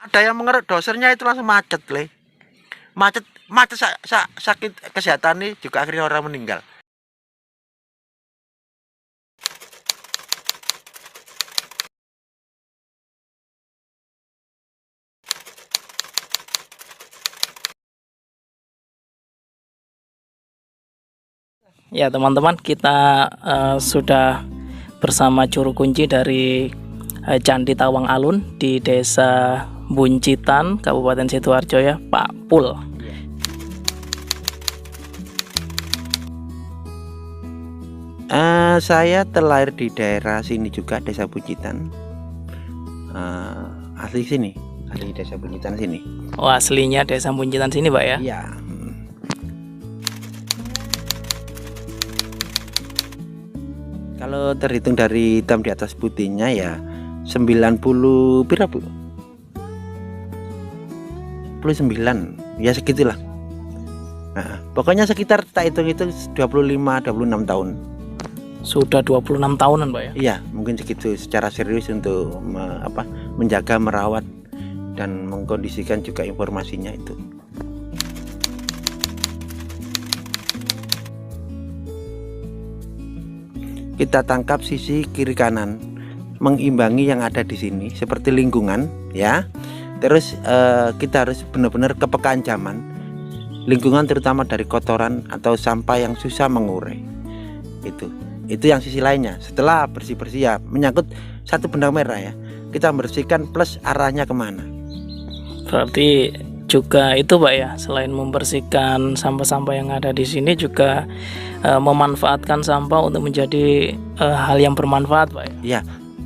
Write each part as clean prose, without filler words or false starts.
Ada yang mengeruk dosernya itu langsung macet, le. Macet, macet sakit kesehatan nih juga akhirnya orang meninggal. Ya teman-teman, kita sudah bersama juru kunci dari Candi Tawang Alun di Desa Buncitan, Kabupaten Sidoarjo ya, Pak Pul. Saya terlahir di daerah sini juga, Desa Buncitan. Asli sini, asli Desa Buncitan sini. Oh, aslinya Desa Buncitan sini, Pak ya? Iya. Kalau terhitung dari hitam di atas putihnya ya 90 pira Bu? 99 ya segitulah. Nah, pokoknya sekitar tak hitung itu 25-26 tahun. Sudah 26 tahunan, Pak ya? Iya, mungkin segitu secara serius untuk menjaga, merawat dan mengkondisikan juga informasinya itu. Kita tangkap sisi kiri kanan, mengimbangi yang ada di sini seperti lingkungan ya. Terus kita harus benar-benar kepekaan zaman, lingkungan terutama dari kotoran atau sampah yang susah mengurai. Itu yang sisi lainnya. Setelah bersih-bersih ya menyangkut satu benang merah ya, kita membersihkan plus arahnya kemana. Berarti juga itu, Pak ya, selain membersihkan sampah-sampah yang ada di sini juga memanfaatkan sampah untuk menjadi hal yang bermanfaat, Pak ya. Ya,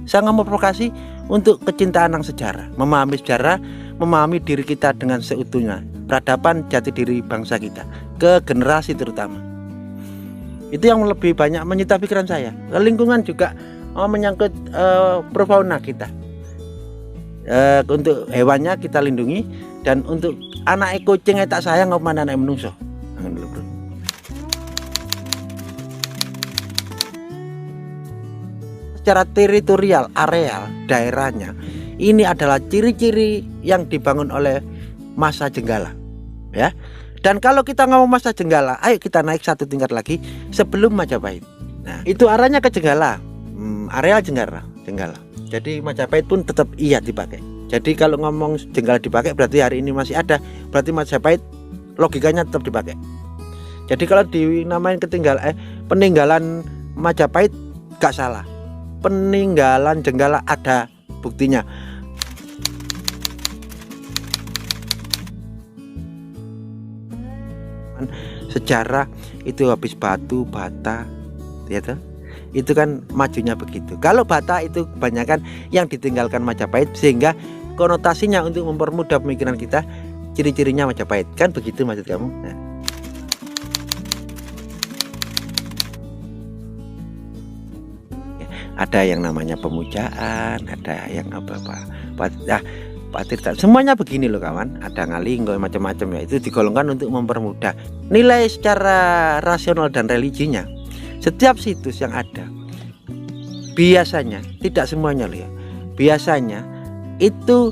saya nggak provokasi untuk kecintaan yang sejarah, memahami sejarah, memahami diri kita dengan seutuhnya, peradaban jati diri bangsa kita, ke generasi terutama. Itu yang lebih banyak menyita pikiran saya. Lingkungan juga menyangkut profauna kita. Untuk hewannya kita lindungi, dan untuk anak kucing tak sayang ngomong anak menungso. Secara teritorial, areal, daerahnya, ini adalah ciri-ciri yang dibangun oleh masa Jenggala, ya. Dan kalau kita ngomong masa Jenggala, ayo kita naik satu tingkat lagi sebelum Majapahit. Nah, itu arahnya ke Jenggala, areal Jenggala. Jadi Majapahit pun tetap iya dipakai. Jadi kalau ngomong Jenggala dipakai berarti hari ini masih ada, berarti Majapahit logikanya tetap dipakai. Jadi kalau dinamain peninggalan Majapahit gak salah. Peninggalan Jenggala ada buktinya. Sejarah itu habis batu bata, ya toh? Itu kan majunya begitu. Kalau bata itu kebanyakan yang ditinggalkan Majapahit, sehingga konotasinya untuk mempermudah pemikiran kita, ciri-cirinya Majapahit, kan begitu maksud kamu? Nah. Ada yang namanya pemujaan, ada yang patirta, semuanya begini loh kawan. Ada ngalinggo macam-macam ya, itu digolongkan untuk mempermudah. Nilai secara rasional dan religinya setiap situs yang ada, biasanya tidak semuanya loh ya, biasanya itu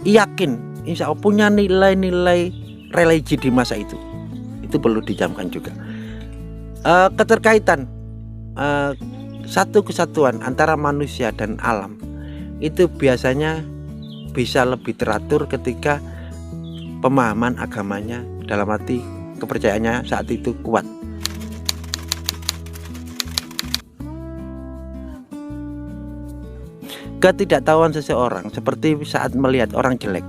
yakin insya Allah punya nilai-nilai religi di masa itu. Itu perlu dijamkan juga. Keterkaitan satu kesatuan antara manusia dan alam itu biasanya bisa lebih teratur ketika pemahaman agamanya, dalam arti kepercayaannya saat itu kuat. Ketidaktahuan seseorang seperti saat melihat orang jelek,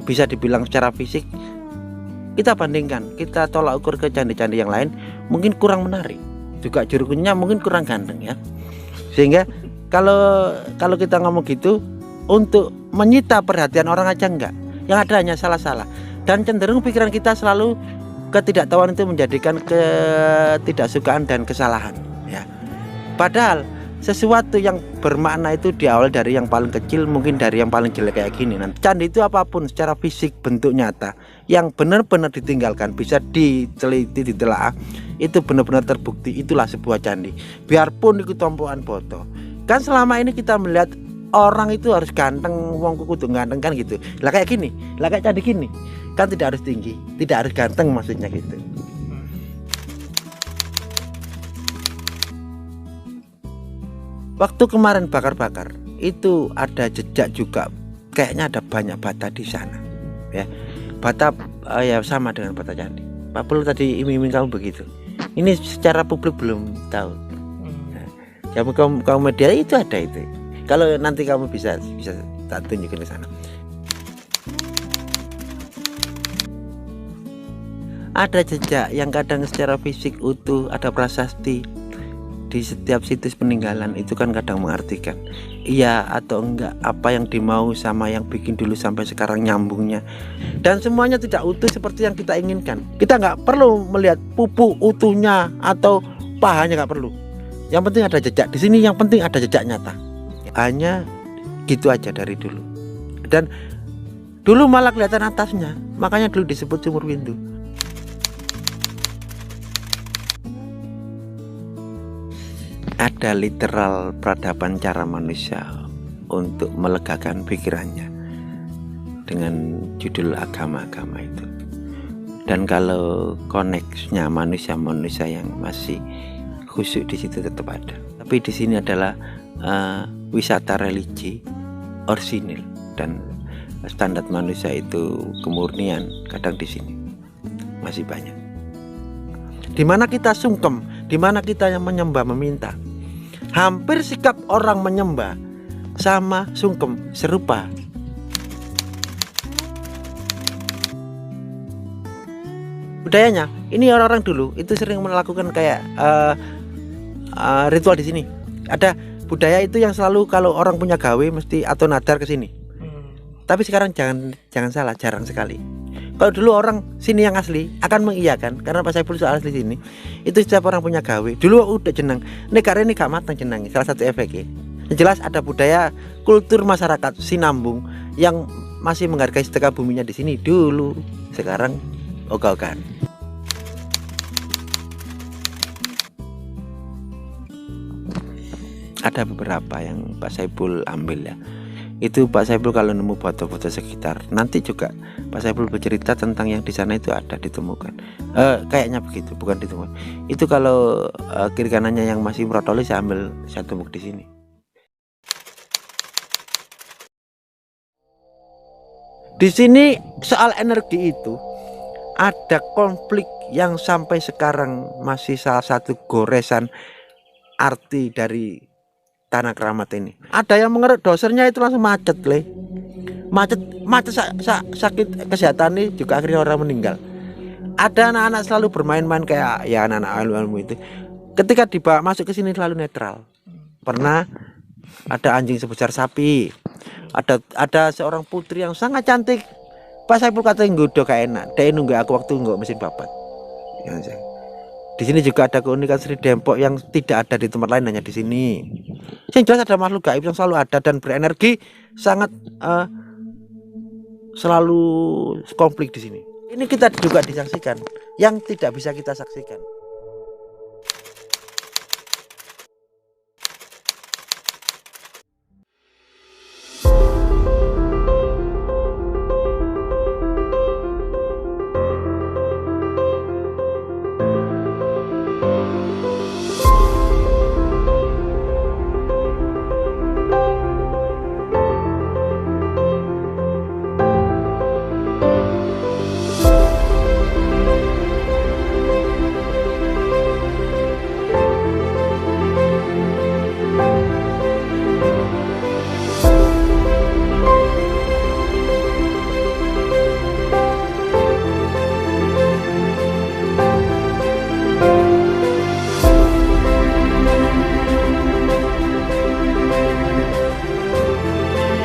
bisa dibilang secara fisik, kita bandingkan, kita tolak ukur ke candi-candi yang lain, mungkin kurang menarik. Juga juru kuncinya mungkin kurang ganteng ya. Sehingga kalau kita ngomong gitu, untuk menyita perhatian orang aja enggak, yang ada hanya salah-salah. Dan cenderung pikiran kita selalu ketidaktahuan itu menjadikan ketidaksukaan dan kesalahan ya. Padahal sesuatu yang bermakna itu diawali dari yang paling kecil, mungkin dari yang paling jelek kayak gini. Nanti candi itu apapun secara fisik, bentuk nyata yang benar-benar ditinggalkan, bisa diteliti, ditelaah, itu benar-benar terbukti, itulah sebuah candi. Biarpun itu tumpuan foto, kan selama ini kita melihat orang itu harus ganteng, wong kudu ganteng kan gitu. Lah kayak gini, lah kayak candi gini, kan tidak harus tinggi, tidak harus ganteng maksudnya gitu. Waktu kemarin bakar-bakar itu ada jejak juga, kayaknya ada banyak bata di sana, ya. Bata ya sama dengan bata candi. Pak Pul tadi iming-iming kamu begitu. Ini secara publik belum tahu. Nah, kamu media itu ada itu. Kalau nanti kamu bisa tak tunjukin ke sana. Ada jejak yang kadang secara fisik utuh, ada prasasti di setiap situs peninggalan itu kan kadang mengartikan iya atau enggak apa yang dimau sama yang bikin dulu sampai sekarang nyambungnya, dan semuanya tidak utuh seperti yang kita inginkan. Kita nggak perlu melihat pupu utuhnya atau pahanya, nggak perlu. Yang penting ada jejak di sini, yang penting ada jejak nyata. Hanya gitu aja dari dulu, dan dulu malah kelihatan atasnya, makanya dulu disebut sumur windu. Ada literal peradaban cara manusia untuk melegakan pikirannya dengan judul agama-agama itu. Dan kalau koneksnya manusia-manusia yang masih khusyuk di situ tetap ada. Tapi di sini adalah wisata religi orsinil, dan standar manusia itu kemurnian kadang di sini masih banyak. Di mana kita sungkem, di mana kita yang menyembah meminta. Hampir sikap orang menyembah sama sungkem serupa. Budayanya, ini orang-orang dulu itu sering melakukan kayak ritual di sini. Ada budaya itu yang selalu kalau orang punya gawe mesti atau nadar ke sini. Tapi sekarang jangan salah, jarang sekali. Kalau dulu orang sini yang asli akan mengiyakan, karena Pak Saiful soal asli sini. Itu setiap orang punya gawe. Dulu udah jeneng. Negara ini gak matang jeneng. Salah satu efeknya. Yang jelas ada budaya kultur masyarakat Sinambung yang masih menghargai sedekah buminya di sini dulu. Sekarang ogah-ogahan. Ada beberapa yang Pak Saiful ambil ya. Itu Pak Saiful kalau nemu foto-foto sekitar, nanti juga Pak Saiful bercerita tentang yang di sana itu ada ditemukan. Kayaknya begitu, bukan ditemukan. Itu kalau kiri kanannya yang masih merotoli saya ambil, saya tumbuk di sini. Di sini soal energi itu ada konflik yang sampai sekarang masih salah satu goresan arti dari tanah keramat ini. Ada yang mengeruk dosernya itu langsung macet sakit kesehatan ini juga akhirnya orang meninggal. Ada anak-anak selalu bermain-main kayak ya anak-anak ilmu itu. Ketika dibawa masuk ke sini selalu netral. Pernah ada anjing sebesar sapi. Ada seorang putri yang sangat cantik. Pak Saiful katanya nggoda gak enak. Dia nunggu aku waktu nggak mesin babat. Di sini juga ada keunikan Sri Dempok yang tidak ada di tempat lain, hanya di sini. Yang jelas ada makhluk gaib yang selalu ada dan berenergi sangat selalu konflik di sini. Ini kita juga disaksikan yang tidak bisa kita saksikan.